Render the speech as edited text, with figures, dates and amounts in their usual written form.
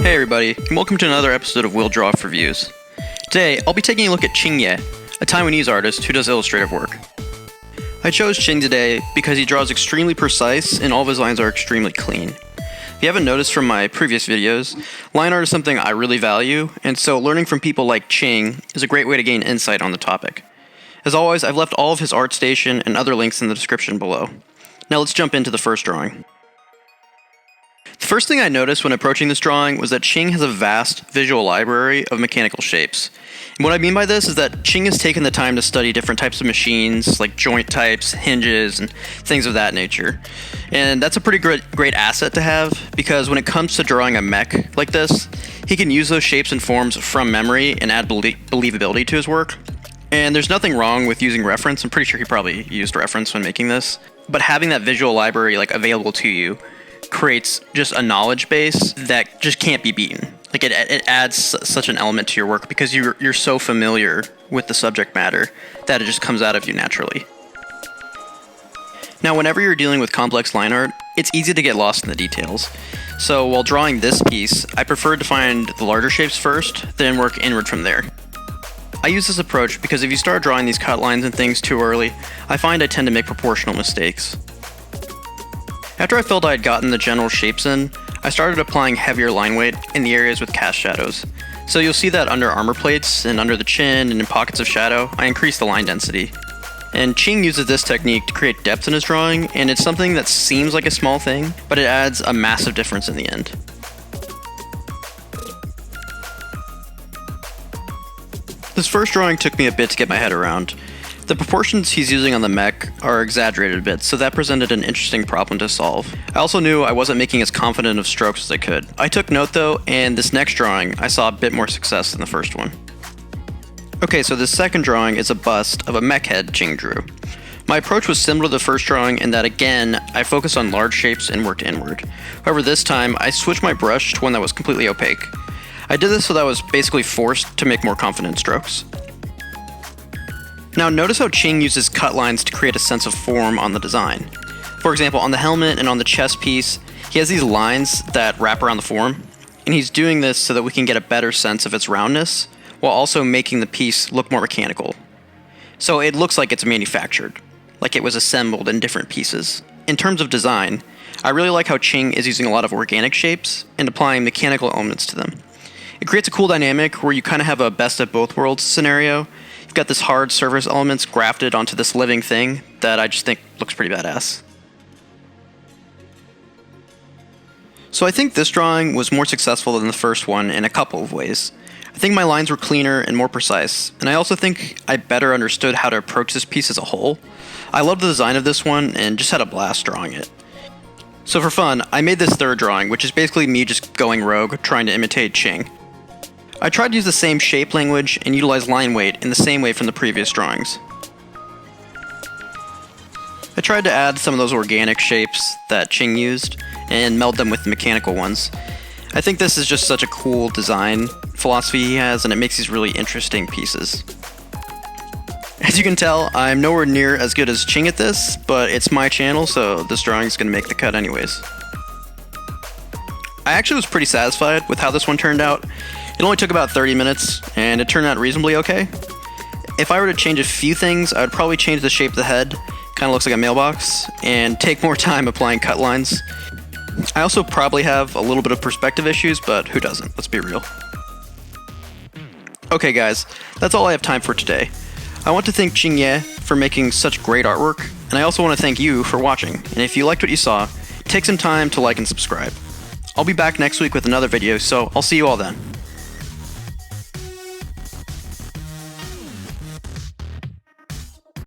Hey everybody, and welcome to another episode of Will Draw Off Reviews. Today, I'll be taking a look at Ching Yeh, a Taiwanese artist who does illustrative work. I chose Ching today because he draws extremely precise and all of his lines are extremely clean. If you haven't noticed from my previous videos, line art is something I really value, and so learning from people like Ching is a great way to gain insight on the topic. As always, I've left all of his art station and other links in the description below. Now let's jump into the first drawing. The first thing I noticed when approaching this drawing was that Ching has a vast visual library of mechanical shapes. And what I mean by this is that Ching has taken the time to study different types of machines, like joint types, hinges, and things of that nature. And that's a pretty great asset to have, because when it comes to drawing a mech like this, he can use those shapes and forms from memory and add believability to his work. And there's nothing wrong with using reference. I'm pretty sure he probably used reference when making this. But having that visual library available to you creates just a knowledge base that just can't be beaten. It adds such an element to your work because you're so familiar with the subject matter that it just comes out of you naturally. Now, whenever you're dealing with complex line art, it's easy to get lost in the details. So while drawing this piece, I preferred to find the larger shapes first, then work inward from there. I use this approach because if you start drawing these cut lines and things too early, I find I tend to make proportional mistakes. After I felt I had gotten the general shapes in, I started applying heavier line weight in the areas with cast shadows. So you'll see that under armor plates and under the chin and in pockets of shadow, I increased the line density. And Ching uses this technique to create depth in his drawing, and it's something that seems like a small thing, but it adds a massive difference in the end. This first drawing took me a bit to get my head around. The proportions he's using on the mech are exaggerated a bit, so that presented an interesting problem to solve. I also knew I wasn't making as confident of strokes as I could. I took note though, and this next drawing, I saw a bit more success than the first one. Okay, so this second drawing is a bust of a mech head Ching drew. My approach was similar to the first drawing in that, again, I focused on large shapes and worked inward. However, this time, I switched my brush to one that was completely opaque. I did this so that I was basically forced to make more confident strokes. Now notice how Ching uses cut lines to create a sense of form on the design. For example, on the helmet and on the chest piece, he has these lines that wrap around the form, and he's doing this so that we can get a better sense of its roundness, while also making the piece look more mechanical. So it looks like it's manufactured, like it was assembled in different pieces. In terms of design, I really like how Ching is using a lot of organic shapes and applying mechanical elements to them. It creates a cool dynamic where you kind of have a best of both worlds scenario. You've got this hard surface elements grafted onto this living thing that I just think looks pretty badass. So I think this drawing was more successful than the first one in a couple of ways. I think my lines were cleaner and more precise, and I also think I better understood how to approach this piece as a whole. I loved the design of this one and just had a blast drawing it. So for fun, I made this third drawing, which is basically me just going rogue, trying to imitate Ching. I tried to use the same shape language and utilize line weight in the same way from the previous drawings. I tried to add some of those organic shapes that Ching used and meld them with the mechanical ones. I think this is just such a cool design philosophy he has, and it makes these really interesting pieces. As you can tell, I'm nowhere near as good as Ching at this, but it's my channel, so this drawing is going to make the cut anyways. I actually was pretty satisfied with how this one turned out. It only took about 30 minutes, and it turned out reasonably okay. If I were to change a few things, I would probably change the shape of the head, kind of looks like a mailbox, and take more time applying cut lines. I also probably have a little bit of perspective issues, but who doesn't? Let's be real. Okay guys, that's all I have time for today. I want to thank Ching Yeh for making such great artwork, and I also want to thank you for watching. And if you liked what you saw, take some time to like and subscribe. I'll be back next week with another video, so I'll see you all then.